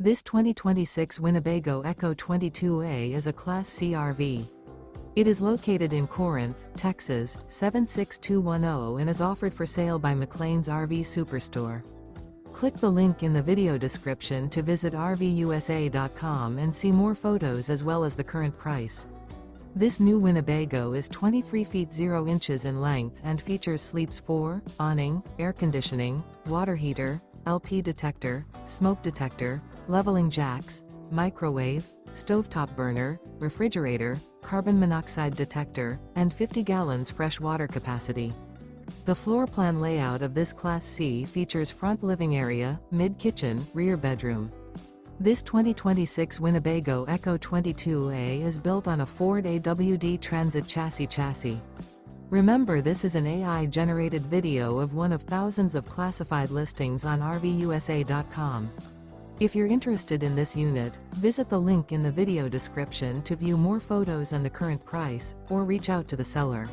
This 2026 Winnebago Ekko 22A is a Class C RV. It is located in Corinth, Texas, 76210 and is offered for sale by McClain's RV Superstore. Click the link in the video description to visit RVUSA.com and see more photos as well as the current price. This new Winnebago is 23 feet 0 inches in length and features sleeps 4, awning, air conditioning, water heater, LP detector, smoke detector, leveling jacks, microwave, stovetop burner, refrigerator, carbon monoxide detector, and 50 gallons fresh water capacity. The floor plan layout of this Class C features front living area, mid-kitchen, rear bedroom. This 2026 Winnebago Ekko 22A is built on a Ford AWD Transit Chassis. Remember, this is an AI-generated video of one of thousands of classified listings on RVUSA.com. If you're interested in this unit, visit the link in the video description to view more photos and the current price, or reach out to the seller.